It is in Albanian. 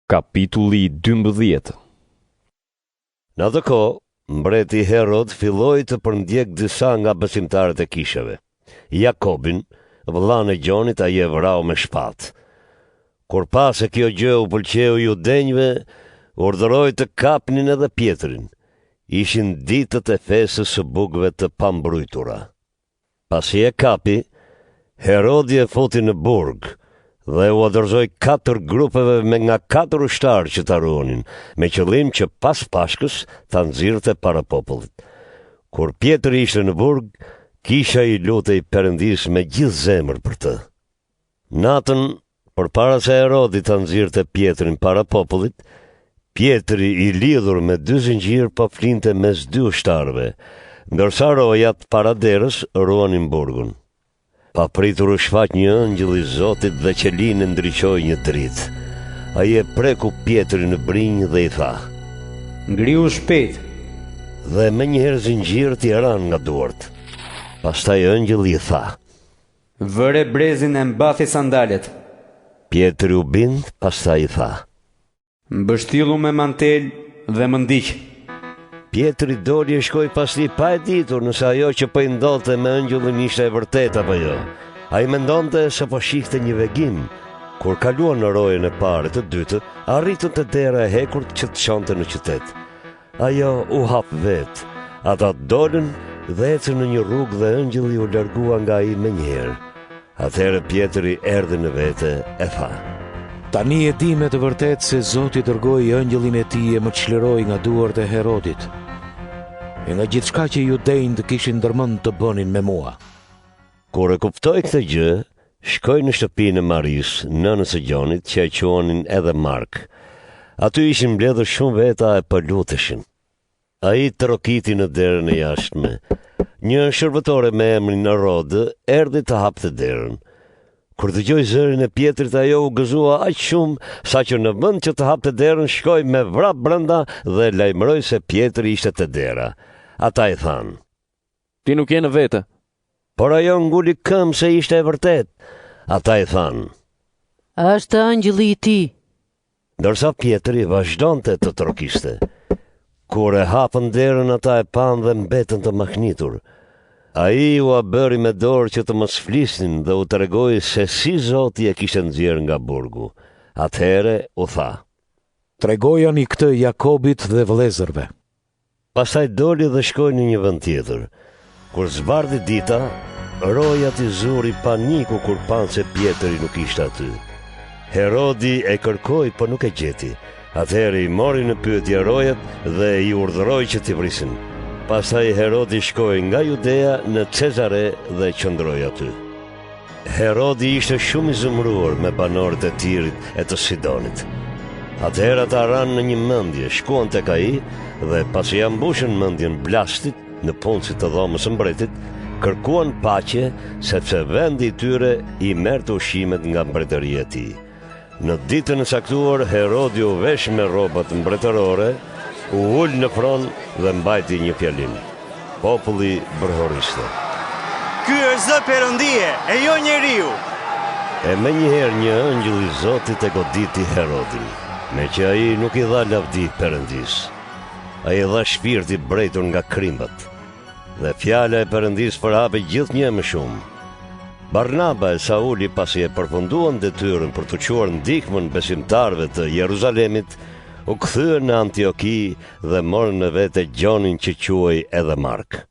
Kapitulli 12. Në atë kohë, mbreti Herod filloi të përndjek disa nga besimtarët e kishave. Jakobin, vëllain e Gjonit, ai e vrau me shpatë. Kur pa se kjo gjë u pëlqeu judenjve, urdhëroi të kapnin edhe Pjetrin. Ishin ditët e festës së bukëve të pambrujtura. Pasi e kapi, Herodi e foti në burg dhe u dorëzoi 4 grupeve me nga 4 ushtarë që ta ruanin, me qëllim që pas Pashkës ta nxirrte para popullit. Kur Pjetri ishte në burg, kisha i lutej Perëndis me gjithë zemër për të. Natën, përpara se Herodi ta nxirrte Pjetrin para popullit, Pjetri i lidhur me 2 zinxhir po flinte mes 2 ushtarëve, ndërsa rojat para derës ruanin burgun. Pa pritur u shfaq një ëngjëll i Zotit dhe qelinë ndriqoi një dritë. Ai e preku Pjetrin në brinjë dhe i tha: "Ngriu shpejt." Dhe menjëherë zinxhirët i ran nga duart. Pastaj ëngjëlli i tha: "Vëre brezin e mbathi sandalet." Pjetri u bind, pastaj i tha: "Mbështillu me mantel dhe më ndiq." Pjetri doli e shkoi pas tij pa e ditur nëse ajo që po i ndodhte me ëngjëllin ishte e vërtetë apo jo. Ai mendonte se po shihte një vegim. Kur kaluan në rojen e parë të dytë, arritën te dera e hekur që të çonte në qytet. Ajo u hap vet. Ata dolën dhe ecën në një rrugë dhe ëngjëlli u largua nga ai menjëherë. Atëherë Pjetri erdhi në vete e tha: "Tani e di me të vërtetë se Zoti dërgoi ëngjëllin e tij e më çliroi nga duart e Herodit, e nga gjithçka që judejnë të kishin ndërmend të bënin me mua." Kur e kuptoi këtë gjë, shkoi në shtëpinë e Maris, nënës së Gjonit, që e quanin edhe Mark. Aty ishin mbledhur shumë veta e po luteshin. Ai trokiti në derën e jashtme. Një shërbëtore me emrin Rode erdhi të hapte derën. Kur dëgjoi zërin e Pjetrit, ajo u gëzua aq shumë sa që në vend që të hapte derën, shkoi me vrap brenda dhe lajmëroi se Pjetri ishte te dera. Ata i thanë: "Ti nuk je në vete." Por ajo nguli këmbë se ishte e vërtet. Ata i thanë: "Është ëngjëlli i tij." Ndërsa Pjetri vazhdonte të trokiste. Kur e hapën derën, ata e panë dhe mbetën të mahnitur. Ai u bëri me dorë që të mos flisnin dhe u tregoi se si Zoti e kishte nxjerrë nga burgu. Atëherë u tha: "Tregojani këtë Jakobit dhe vëllezërve." Pastaj doli dhe shkoi në një vend tjetër. Kur zbardhi dita, rojat i zuri paniku kur panë se Pjetri nuk ishte aty. Herodi e kërkoi, po nuk e gjeti. Atëherë i mori në pyetje rojat dhe i urdhëroi që t'i vrisin. Pastaj Herodi shkoi nga Judea në Cezare dhe qëndroi aty. Herodi ishte shumë i zëmruar me banorët e Tirit e të Sidonit. Atëherë ata ranë në një mendje, shkuan tek ai dhe pasi ja mbushën mendjen blastit në punësit të dhomës së mbretit, kërkuan paqe sepse vendi i tyre i merrte ushqimet nga mbretëria e tij. Në ditën e caktuar, Herodi u vesh me rrobat mbretërore, u ul në fron dhe mbajti një fjalim. Populli bërhoriste: "Ky është Zë Perëndie, e jo njeriu." E menjëherë një ëngjëll i Zotit e goditi Herodin, me që ai nuk i dha lavdi Perëndis. Ai dha shpirti brejtur nga krimbat. Dhe fjala e Perëndis përhapi gjithnjë më shumë. Barnaba e Sauli, pasi e përfunduan detyrën për të quar ndihmën besimtarëve të Jeruzalemit, u kthyen në Antioki dhe morën në vete Gjonin që quhej edhe Mark.